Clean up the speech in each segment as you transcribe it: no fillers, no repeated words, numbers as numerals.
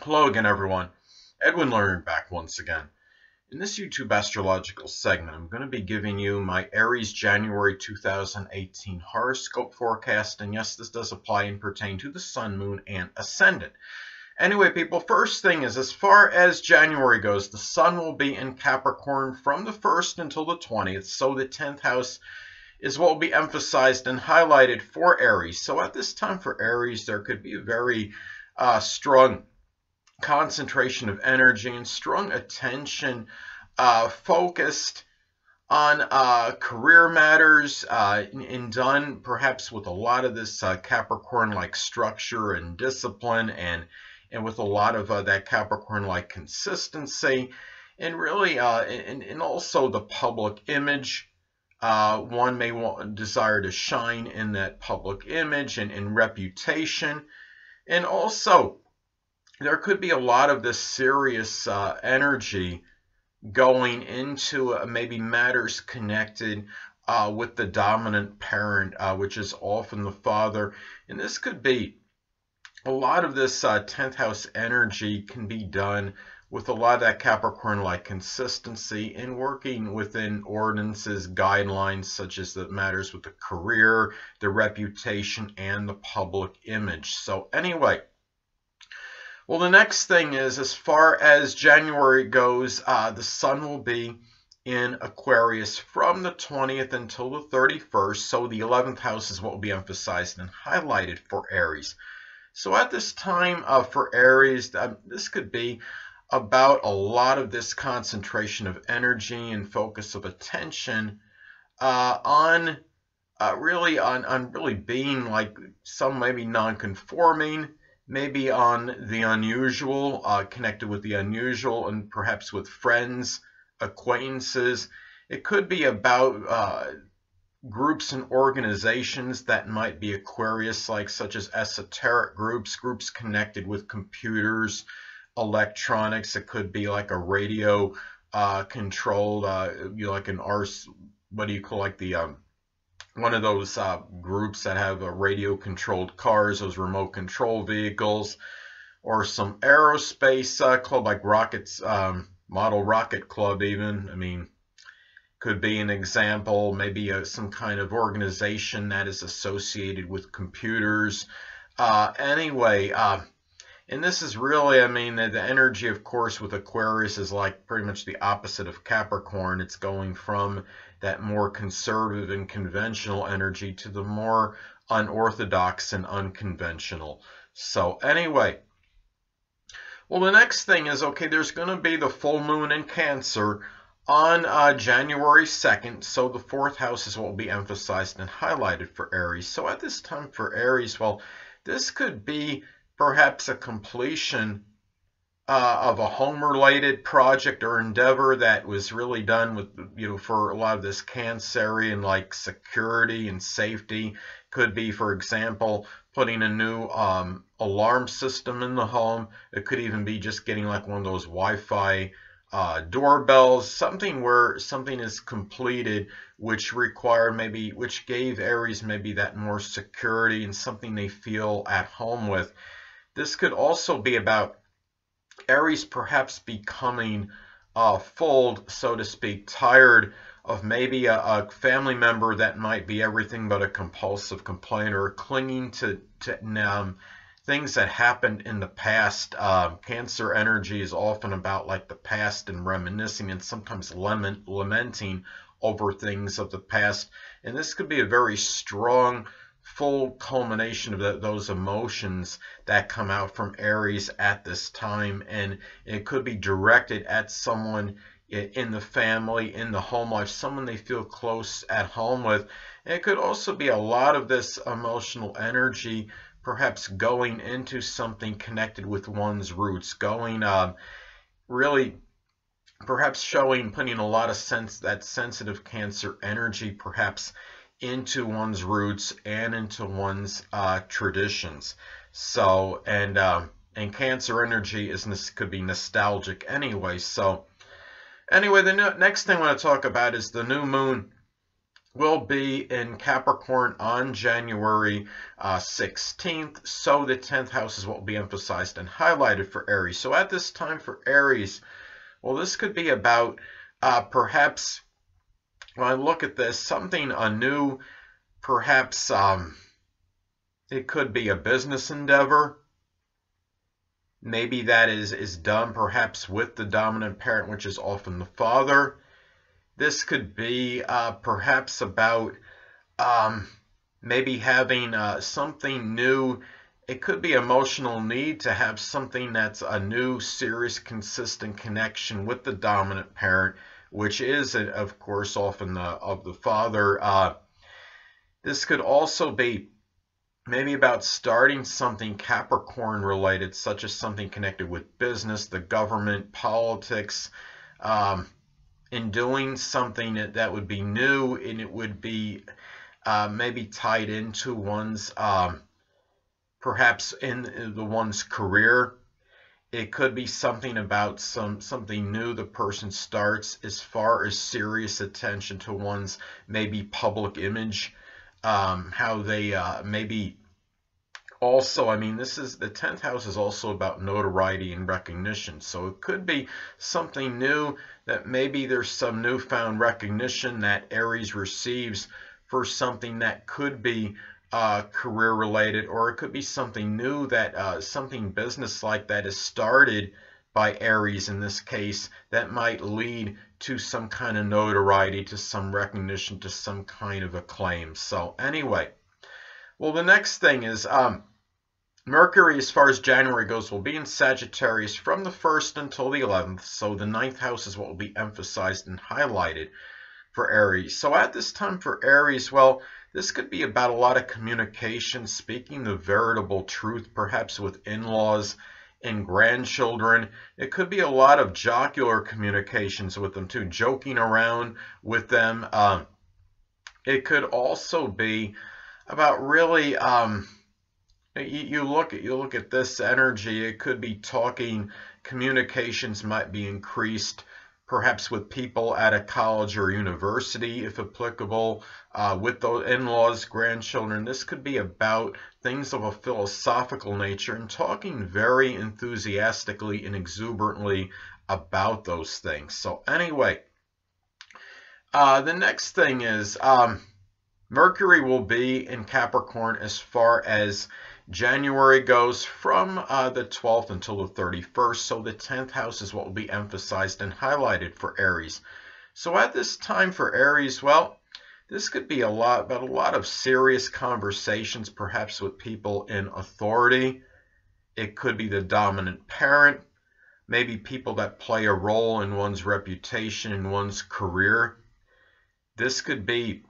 Hello again, everyone. Edwin Learnard back once again. In this YouTube astrological segment, I'm going to be giving you my Aries January 2018 horoscope forecast. And yes, this does apply and pertain to the sun, moon, and ascendant. Anyway, people, first thing is, as far as January goes, the sun will be in Capricorn from the 1st until the 20th. So the 10th house is what will be emphasized and highlighted for Aries. So at this time for Aries, there could be a very strong concentration of energy and strong attention focused on career matters and done perhaps with a lot of this Capricorn-like structure and discipline and with a lot of that Capricorn-like consistency and really and also the public image. One may desire to shine in that public image and reputation, and also there could be a lot of this serious energy going into maybe matters connected with the dominant parent, which is often the father. And this could be a lot of this 10th house energy can be done with a lot of that Capricorn-like consistency in working within ordinances, guidelines, such as the matters with the career, the reputation, and the public image. So anyway, well, the next thing is, as far as January goes, the sun will be in Aquarius from the 20th until the 31st. So the 11th house is what will be emphasized and highlighted for Aries. So at this time for Aries, this could be about a lot of this concentration of energy and focus of attention on really being like some maybe non-conforming, maybe on the unusual, connected with the unusual, and perhaps with friends, acquaintances. It could be about groups and organizations that might be Aquarius-like, such as esoteric groups, groups connected with computers, electronics. It could be like a radio controlled, like an what do you call, like the one of those groups that have radio-controlled cars, those remote control vehicles, or some aerospace club like Rockets, Model Rocket Club even. I mean, could be an example, maybe some kind of organization that is associated with computers. Anyway, and this is really, I mean, the energy, of course, with Aquarius is like pretty much the opposite of Capricorn. It's going from that more conservative and conventional energy to the more unorthodox and unconventional. So anyway, well, the next thing is, okay, there's going to be the full moon in Cancer on January 2nd. So the 4th house is what will be emphasized and highlighted for Aries. So at this time for Aries, well, this could be perhaps a completion of a home-related project or endeavor that was really done with, for a lot of this Cancerian, like security and safety. Could be, for example, putting a new alarm system in the home. It could even be just getting like one of those Wi-Fi doorbells, something where something is completed which gave Aries maybe that more security and something they feel at home with. This could also be about Aries perhaps becoming full, so to speak, tired of maybe a family member that might be everything but a compulsive complainer, clinging to things that happened in the past. Cancer energy is often about like the past and reminiscing and sometimes lamenting over things of the past. And this could be a very strong, full culmination of those emotions that come out from Aries at this time, and it could be directed at someone in the family, in the home life, someone they feel close at home with. And it could also be a lot of this emotional energy perhaps going into something connected with one's roots, going really perhaps putting a lot of that sensitive Cancer energy perhaps into one's roots and into one's traditions. So, and Cancer energy could be nostalgic anyway. So anyway, the next thing I want to talk about is the new moon will be in Capricorn on January 16th. So the 10th house is what will be emphasized and highlighted for Aries. So at this time for Aries, well, this could be about perhaps, when I look at this, something anew, perhaps it could be a business endeavor. Maybe that is done perhaps with the dominant parent, which is often the father. This could be perhaps about maybe having something new. It could be emotional need to have something that's a new, serious, consistent connection with the dominant parent, which is, of course, often of the father. This could also be maybe about starting something Capricorn related, such as something connected with business, the government, politics, in doing something that would be new, and it would be maybe tied into one's, perhaps in the one's career. It could be something about something new the person starts as far as serious attention to one's maybe public image, how they maybe also, I mean, this is the 10th house is also about notoriety and recognition. So it could be something new that maybe there's some newfound recognition that Aries receives for something that could be career related, or it could be something new that something business like that is started by Aries in this case that might lead to some kind of notoriety, to some recognition, to some kind of acclaim. So anyway, well, the next thing is Mercury, as far as January goes, will be in Sagittarius from the 1st until the 11th. So the 9th house is what will be emphasized and highlighted for Aries. So at this time for Aries, well, this could be about a lot of communication, speaking the veritable truth, perhaps with in-laws and grandchildren. It could be a lot of jocular communications with them too, joking around with them. It could also be about really, you look at this energy. It could be talking. Communications might be increased, perhaps with people at a college or university, if applicable, with those in-laws, grandchildren. This could be about things of a philosophical nature and talking very enthusiastically and exuberantly about those things. So anyway, the next thing is Mercury will be in Capricorn as far as January goes, from the 12th until the 31st. So the 10th house is what will be emphasized and highlighted for Aries. So at this time for Aries, well, this could be about a lot of serious conversations, perhaps with people in authority. It could be the dominant parent, maybe people that play a role in one's reputation, in one's career. This could be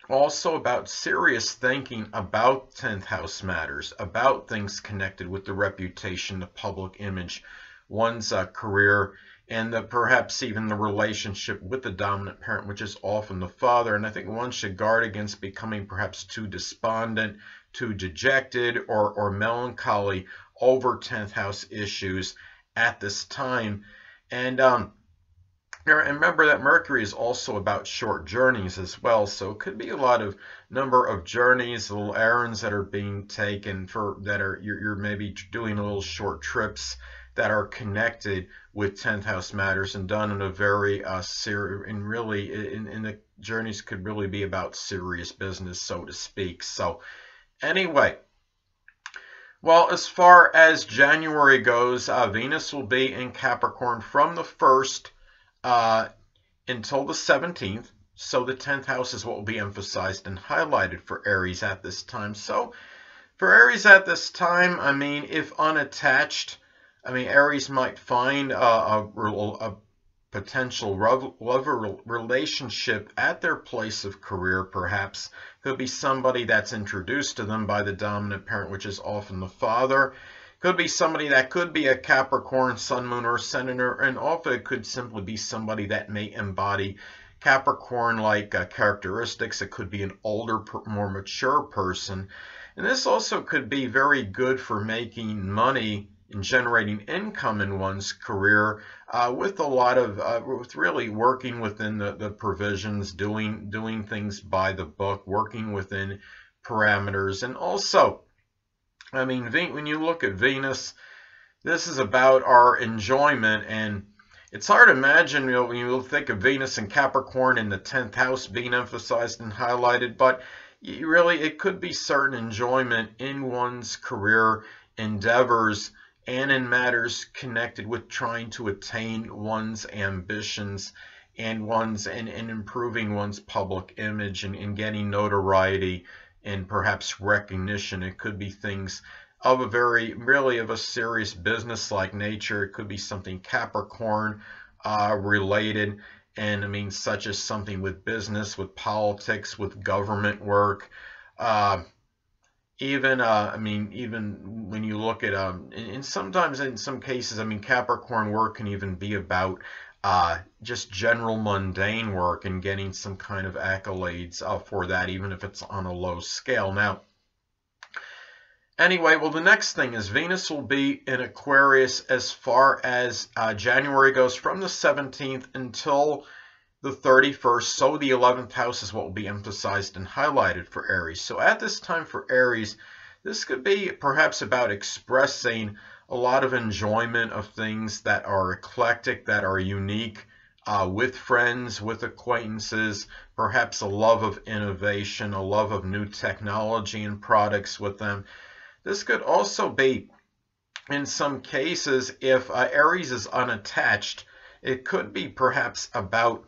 also about serious thinking about 10th house matters, about things connected with the reputation, the public image, one's career, and perhaps even the relationship with the dominant parent, which is often the father. And I think one should guard against becoming perhaps too despondent, too dejected, or melancholy over 10th house issues at this time. And remember that Mercury is also about short journeys as well, so it could be a lot of number of journeys, little errands that are being taken you're maybe doing little short trips that are connected with 10th house matters and done in a very serious, and really in the journeys could really be about serious business, so to speak. So anyway, well, as far as January goes, Venus will be in Capricorn from the 1st until the 17th. So the 10th house is what will be emphasized and highlighted for Aries at this time. So for Aries at this time, I mean, if unattached, I mean, Aries might find a potential lover relationship at their place of career, perhaps. Could be somebody that's introduced to them by the dominant parent, which is often the father. Could be somebody that could be a Capricorn, Sun, Moon, or Ascendant, and often it could simply be somebody that may embody Capricorn-like characteristics. It could be an older, more mature person. And this also could be very good for making money in generating income in one's career, with a lot of with really working within the provisions, doing things by the book, working within parameters. And also, I mean, when you look at Venus, this is about our enjoyment, and it's hard to imagine, when you think of Venus and Capricorn in the 10th house being emphasized and highlighted, but really it could be certain enjoyment in one's career endeavors and in matters connected with trying to attain one's ambitions and improving one's public image and getting notoriety and perhaps recognition. It could be things of a really of a serious business-like nature. It could be something Capricorn related, and I mean, such as something with business, with politics, with government work. Even when you look at and sometimes in some cases, I mean, Capricorn work can even be about just general mundane work and getting some kind of accolades for that, even if it's on a low scale. Now, anyway, well, the next thing is Venus will be in Aquarius as far as January goes, from the 17th until the 31st. So the 11th house is what will be emphasized and highlighted for Aries. So at this time for Aries, this could be perhaps about expressing a lot of enjoyment of things that are eclectic, that are unique, with friends, with acquaintances, perhaps a love of innovation, a love of new technology and products with them. This could also be, in some cases, if Aries is unattached, it could be perhaps about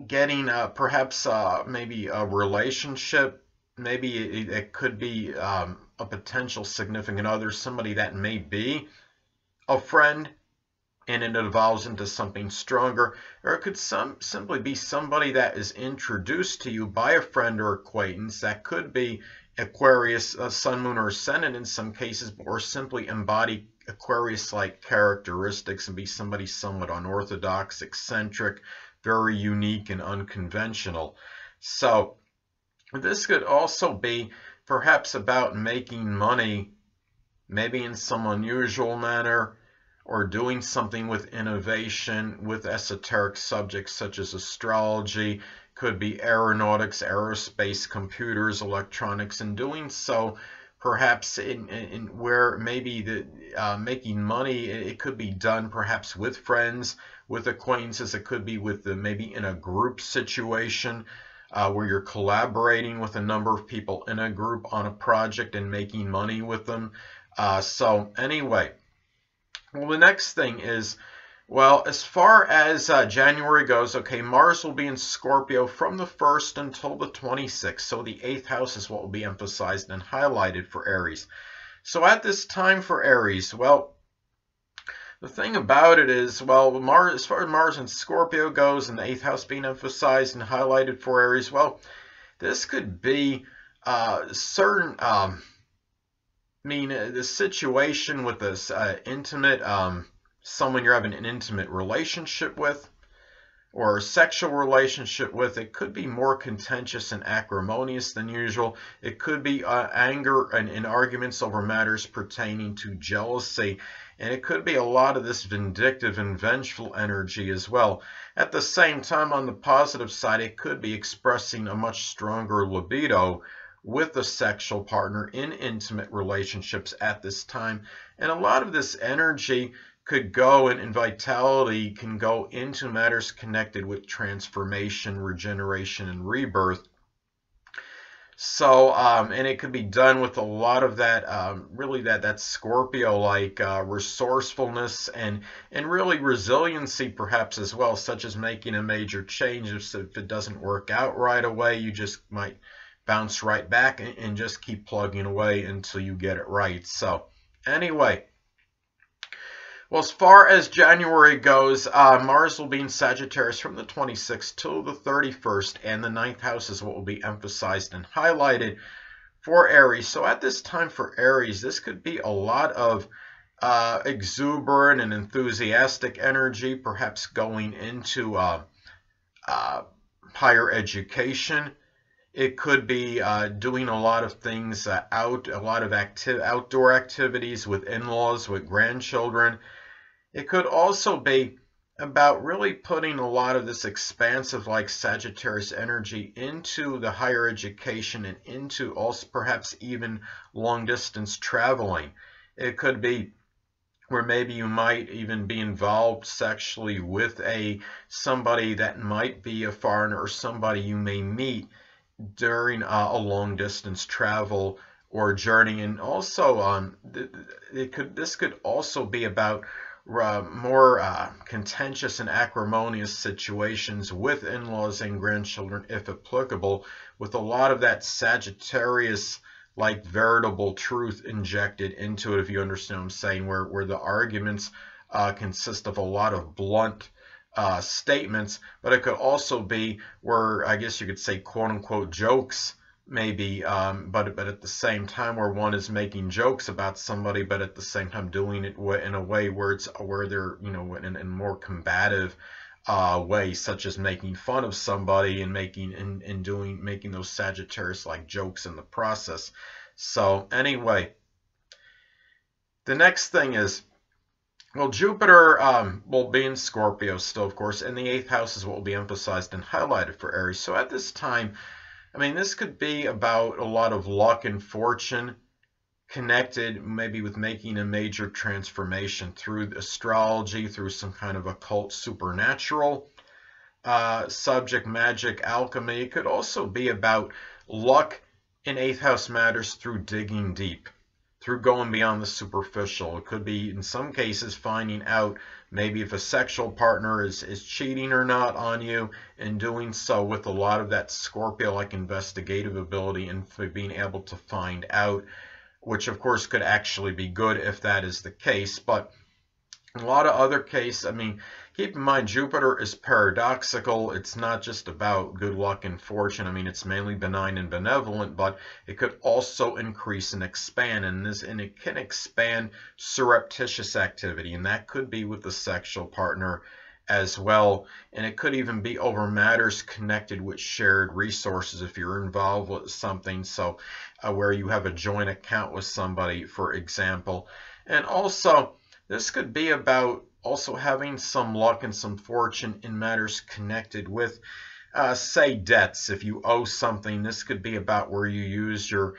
getting perhaps maybe a relationship. Maybe it could be a potential significant other, somebody that may be a friend, and it evolves into something stronger. Or it could simply be somebody that is introduced to you by a friend or acquaintance. That could be Aquarius, Sun, Moon, or Ascendant in some cases, or simply embody Aquarius-like characteristics and be somebody somewhat unorthodox, eccentric, very unique and unconventional. So this could also be perhaps about making money, maybe in some unusual manner, or doing something with innovation, with esoteric subjects such as astrology. Could be aeronautics, aerospace, computers, electronics, and doing so perhaps in where maybe the making money, it could be done perhaps with friends, with acquaintances. It could be with maybe in a group situation where you're collaborating with a number of people in a group on a project and making money with them. So anyway, well, the next thing is, well, as far as January goes, okay, Mars will be in Scorpio from the 1st until the 26th. So the 8th house is what will be emphasized and highlighted for Aries. So at this time for Aries, well, the thing about it is, well, Mars, as far as Mars in Scorpio goes, and the 8th house being emphasized and highlighted for Aries, well, this could be certain, the situation with this intimate, someone you're having an intimate relationship with or a sexual relationship with. It could be more contentious and acrimonious than usual. It could be anger and arguments over matters pertaining to jealousy. And it could be a lot of this vindictive and vengeful energy as well. At the same time, on the positive side, it could be expressing a much stronger libido with a sexual partner in intimate relationships at this time. And a lot of this energy could go, and vitality can go into matters connected with transformation, regeneration, and rebirth. So, and it could be done with a lot of that, really that Scorpio-like resourcefulness and really resiliency perhaps as well, such as making a major change. If it doesn't work out right away, you just might bounce right back and just keep plugging away until you get it right. So, anyway. Well, as far as January goes, Mars will be in Sagittarius from the 26th till the 31st, and the 9th house is what will be emphasized and highlighted for Aries. So at this time for Aries, this could be a lot of exuberant and enthusiastic energy, perhaps going into higher education. It could be doing a lot of things a lot of outdoor activities with in-laws, with grandchildren. It could also be about really putting a lot of this expansive, like Sagittarius energy into the higher education and into also perhaps even long distance traveling. It could be where maybe you might even be involved sexually with somebody that might be a foreigner or somebody you may meet during a long distance travel or journey. And also this could also be about more contentious and acrimonious situations with in-laws and grandchildren, if applicable, with a lot of that Sagittarius like veritable truth injected into it, if you understand what I'm saying, where the arguments consist of a lot of blunt statements, but it could also be where, I guess you could say, quote unquote jokes maybe, but at the same time where one is making jokes about somebody, but at the same time doing it in a way where they're, you know, in more combative ways, such as making fun of somebody and making those Sagittarius like jokes in the process. So anyway, the next thing is, well, Jupiter will be in Scorpio still, of course, and the 8th house is what will be emphasized and highlighted for Aries. So at this time, I mean, this could be about a lot of luck and fortune connected maybe with making a major transformation through astrology, through some kind of occult supernatural subject, magic, alchemy. It could also be about luck in 8th house matters through digging deep, through going beyond the superficial. It could be, in some cases, finding out maybe if a sexual partner is cheating or not on you, and doing so with a lot of that Scorpio-like investigative ability and being able to find out, which of course could actually be good if that is the case. But in a lot of other cases, I mean, keep in mind, Jupiter is paradoxical. It's not just about good luck and fortune. I mean, it's mainly benign and benevolent, but it could also increase and expand. And it can expand surreptitious activity, and that could be with the sexual partner as well. And it could even be over matters connected with shared resources if you're involved with something. So where you have a joint account with somebody, for example. And also, this could be about also having some luck and some fortune in matters connected with, say, debts. If you owe something, this could be about where you use you're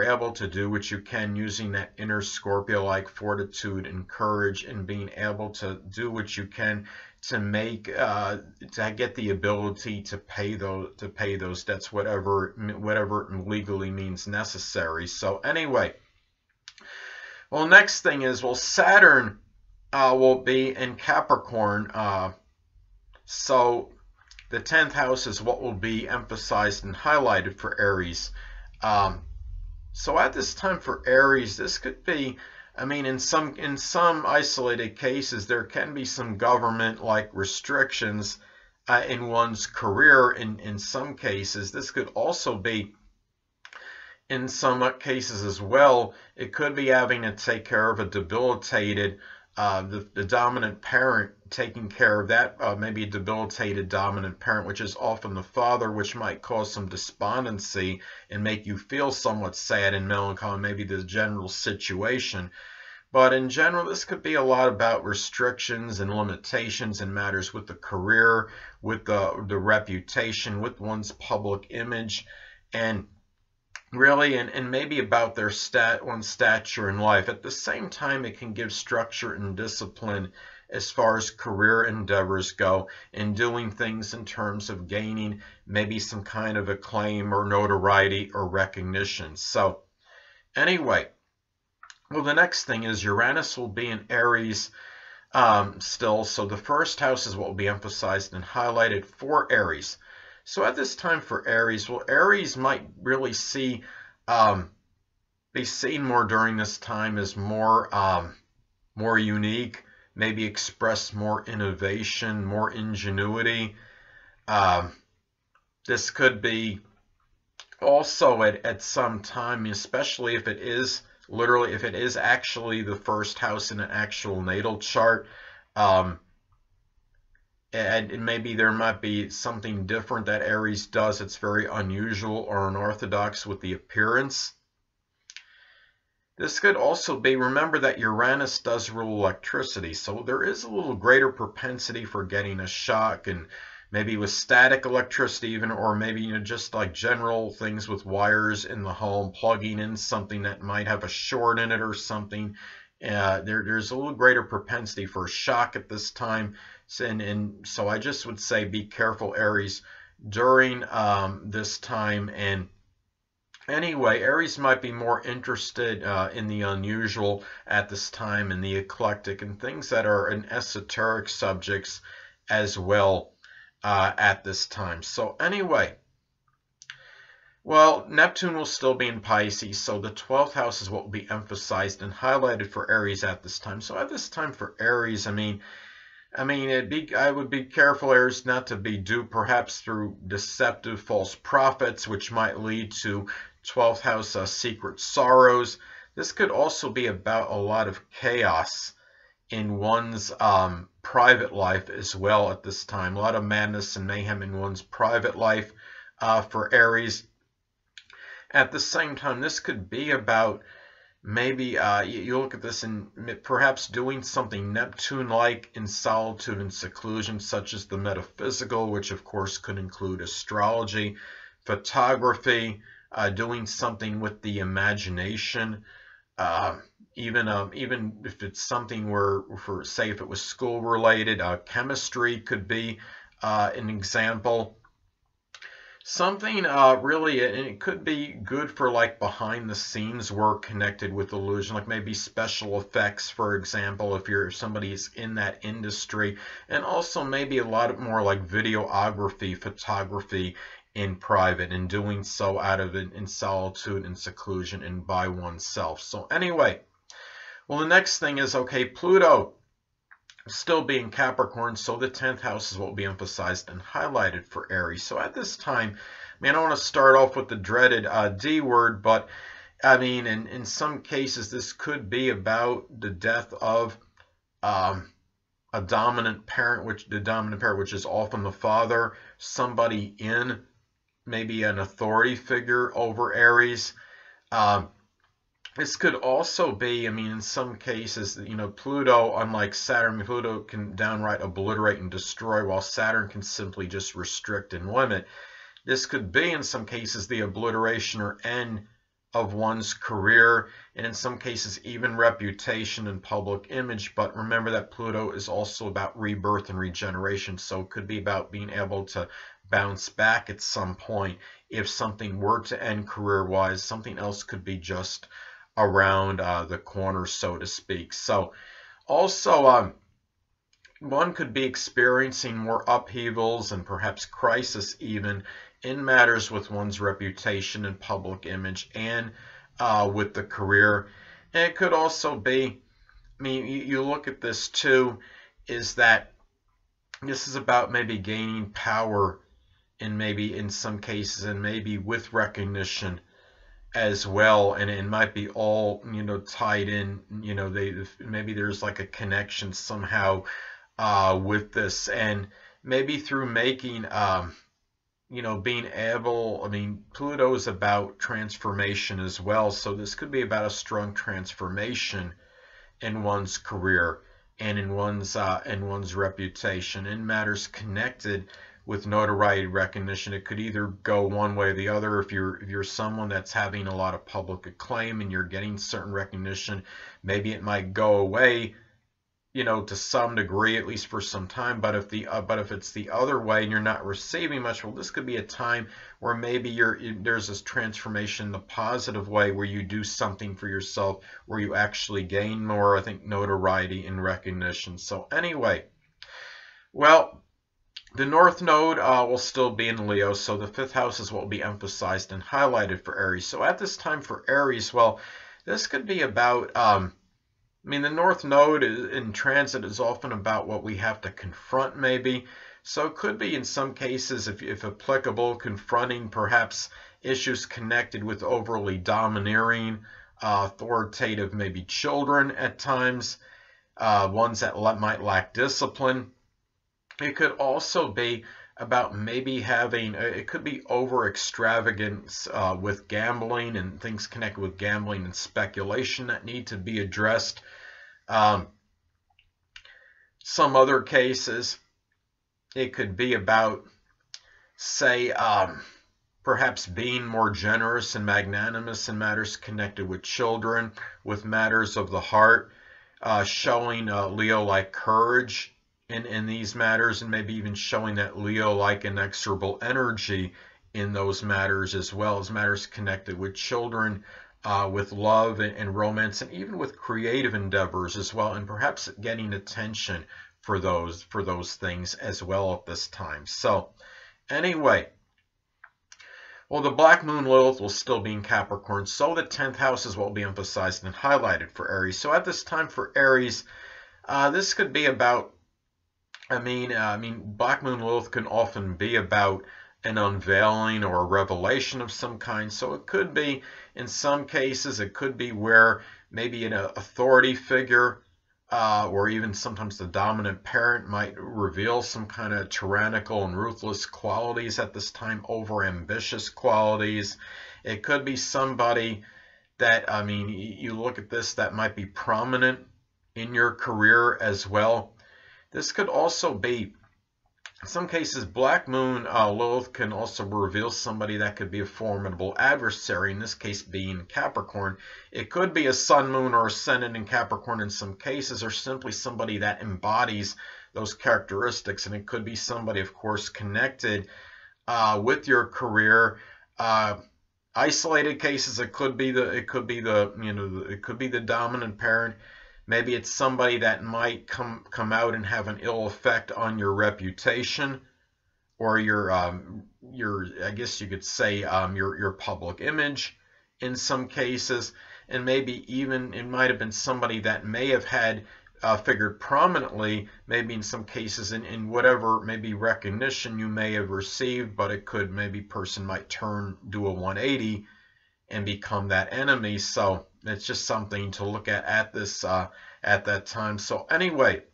able to do what you can using that inner Scorpio-like fortitude and courage, and being able to do what you can to make to get the ability to pay those debts, whatever it legally means necessary. So anyway, well, next thing is, well, Saturn will be in Capricorn. So the 10th house is what will be emphasized and highlighted for Aries. So at this time for Aries, this could be, I mean, in some isolated cases, there can be some government-like restrictions in one's career. In some cases, this could also be, in some cases as well, it could be having to take care of a debilitated, the dominant parent, taking care of that, maybe a debilitated dominant parent, which is often the father, which might cause some despondency and make you feel somewhat sad and melancholy, maybe the general situation. But in general, this could be a lot about restrictions and limitations in matters with the career, with the reputation, with one's public image, and really, and maybe about their one's stature in life. At the same time, it can give structure and discipline as far as career endeavors go, and doing things in terms of gaining maybe some kind of acclaim or notoriety or recognition. So anyway, well, the next thing is Uranus will be in Aries still. So the 1st house is what will be emphasized and highlighted for Aries. So at this time for Aries, well, Aries might really be seen more during this time as more unique, maybe express more innovation, more ingenuity. This could be also at some time, especially if it is actually the 1st house in an actual natal chart. and maybe there might be something different that Aries does. It's very unusual or unorthodox with the appearance. This could also be, remember that Uranus does rule electricity, so there is a little greater propensity for getting a shock, and maybe with static electricity even, or maybe just like general things with wires in the home, plugging in something that might have a short in it or something. There's a little greater propensity for a shock at this time, and so I just would say be careful, Aries, during this time. And anyway, Aries might be more interested in the unusual at this time, and the eclectic, and things that are in esoteric subjects as well at this time. So anyway, well, Neptune will still be in Pisces, so the 12th house is what will be emphasized and highlighted for Aries at this time. So at this time for Aries, I would be careful, Aries, not to be duped perhaps through deceptive false prophets, which might lead to 12th house secret sorrows. This could also be about a lot of chaos in one's private life as well at this time. A lot of madness and mayhem in one's private life for Aries. At the same time, this could be about maybe you look at this and perhaps doing something Neptune-like in solitude and seclusion, such as the metaphysical, which of course could include astrology, photography, doing something with the imagination, even if it's something where, say, if it was school-related, chemistry could be an example. Something really, and it could be good for like behind the scenes work connected with illusion, like maybe special effects, for example, if somebody's in that industry, and also maybe a lot more like videography, photography in private, and doing so out of it in solitude and seclusion and by oneself. So anyway, well, the next thing is, okay, Pluto still being Capricorn, so the 10th house is what will be emphasized and highlighted for Aries. So at this time, I don't want to start off with the dreaded D word, but in some cases, this could be about the death of a dominant parent, which is often the father, somebody in maybe an authority figure over Aries. This could also be, in some cases, Pluto, unlike Saturn, Pluto can downright obliterate and destroy, while Saturn can simply just restrict and limit. This could be, in some cases, the obliteration or end of one's career, and in some cases, even reputation and public image. But remember that Pluto is also about rebirth and regeneration, so it could be about being able to bounce back at some point. If something were to end career-wise, something else could be just around the corner, so to speak. So also one could be experiencing more upheavals and perhaps crisis even in matters with one's reputation and public image, and with the career. And it could also be, you look at this too, is that this is about maybe gaining power, and maybe in some cases, and maybe with recognition as well, and it might be all tied in. Maybe there's like a connection somehow with this, and maybe through making being able. Pluto is about transformation as well, so this could be about a strong transformation in one's career and in one's reputation, in matters connected with notoriety, recognition. It could either go one way or the other. If you're someone that's having a lot of public acclaim and you're getting certain recognition, maybe it might go away, to some degree, at least for some time. But if it's the other way and you're not receiving much, well, this could be a time where maybe there's this transformation in the positive way, where you do something for yourself, where you actually gain more, I think, notoriety and recognition. So anyway, well, the North Node will still be in Leo, so the 5th house is what will be emphasized and highlighted for Aries. So at this time for Aries, well, this could be about, the North Node in transit is often about what we have to confront maybe. So it could be in some cases, if applicable, confronting perhaps issues connected with overly domineering, authoritative maybe children at times, ones that might lack discipline. It could also be about maybe having, it could be over extravagance with gambling and things connected with gambling and speculation that need to be addressed. Um, some other cases, it could be about, say, perhaps being more generous and magnanimous in matters connected with children, with matters of the heart, showing Leo-like courage in these matters, and maybe even showing that Leo-like inexorable energy in those matters, as well as matters connected with children, with love and romance, and even with creative endeavors as well, and perhaps getting attention for those things as well at this time. So anyway, well, the Black Moon Lilith will still be in Capricorn, so the 10th house is what will be emphasized and highlighted for Aries. So at this time for Aries, this could be about, I mean, Black Moon Lilith can often be about an unveiling or a revelation of some kind. So it could be, in some cases, it could be where maybe an authority figure or even sometimes the dominant parent might reveal some kind of tyrannical and ruthless qualities at this time, over ambitious qualities. It could be somebody that, I mean, you look at this, that might be prominent in your career as well. This could also be, in some cases, Black Moon Lilith can also reveal somebody that could be a formidable adversary, in this case being Capricorn. It could be a Sun, Moon, or Ascendant in Capricorn in some cases, or simply somebody that embodies those characteristics. And it could be somebody, of course, connected with your career. Isolated cases, it could be the dominant parent. Maybe it's somebody that might come out and have an ill effect on your reputation, or your I guess you could say your public image in some cases. And maybe even it might have been somebody that may have had figured prominently, maybe in some cases in whatever maybe recognition you may have received, but it could, maybe person might do a 180 and become that enemy. So it's just something to look at this at that time. So anyway,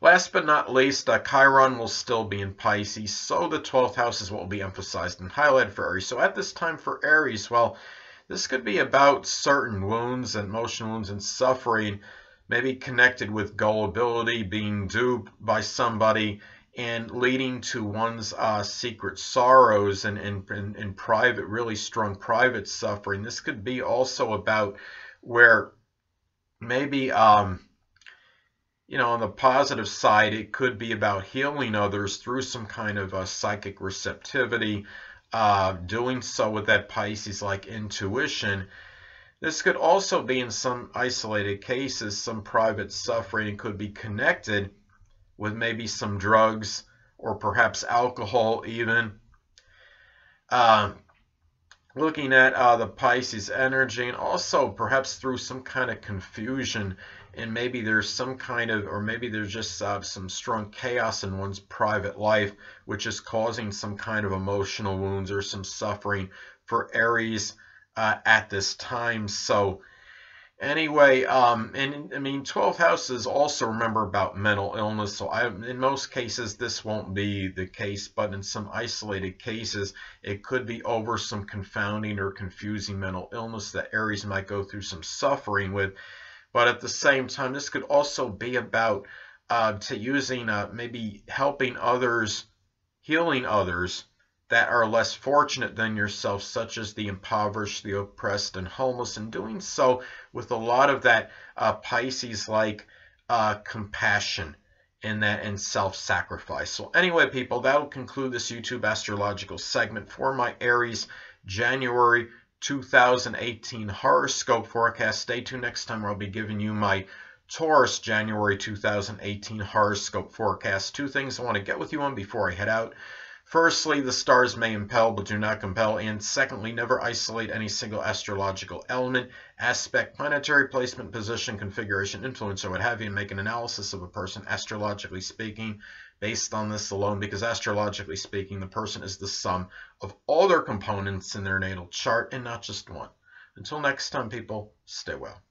last but not least, Chiron will still be in Pisces, so the 12th house is what will be emphasized and highlighted for Aries. So at this time for Aries, well, this could be about certain wounds and emotional wounds and suffering, maybe connected with gullibility, being duped by somebody, and leading to one's secret sorrows and private, really strong private suffering. This could be also about where maybe, on the positive side, it could be about healing others through some kind of psychic receptivity, doing so with that Pisces-like intuition. This could also be, in some isolated cases, some private suffering. It could be connected with maybe some drugs or perhaps alcohol even. Looking at the Pisces energy, and also perhaps through some kind of confusion, and maybe there's some kind of, or maybe there's just some strong chaos in one's private life, which is causing some kind of emotional wounds or some suffering for Aries at this time. So anyway, and I mean, 12th house is also, remember, about mental illness. So in most cases, this won't be the case, but in some isolated cases, it could be over some confounding or confusing mental illness that Aries might go through some suffering with. But at the same time, this could also be about using maybe helping others, healing others that are less fortunate than yourself, such as the impoverished, the oppressed, and homeless, and doing so with a lot of that Pisces-like compassion and self-sacrifice. So anyway, people, that'll conclude this YouTube astrological segment for my Aries January 2018 horoscope forecast. Stay tuned next time, where I'll be giving you my Taurus January 2018 horoscope forecast. Two things I want to get with you on before I head out. Firstly, the stars may impel but do not compel. And secondly, never isolate any single astrological element, aspect, planetary placement, position, configuration, influence, or what have you, and make an analysis of a person, astrologically speaking, based on this alone, because astrologically speaking, the person is the sum of all their components in their natal chart and not just one. Until next time, people, stay well.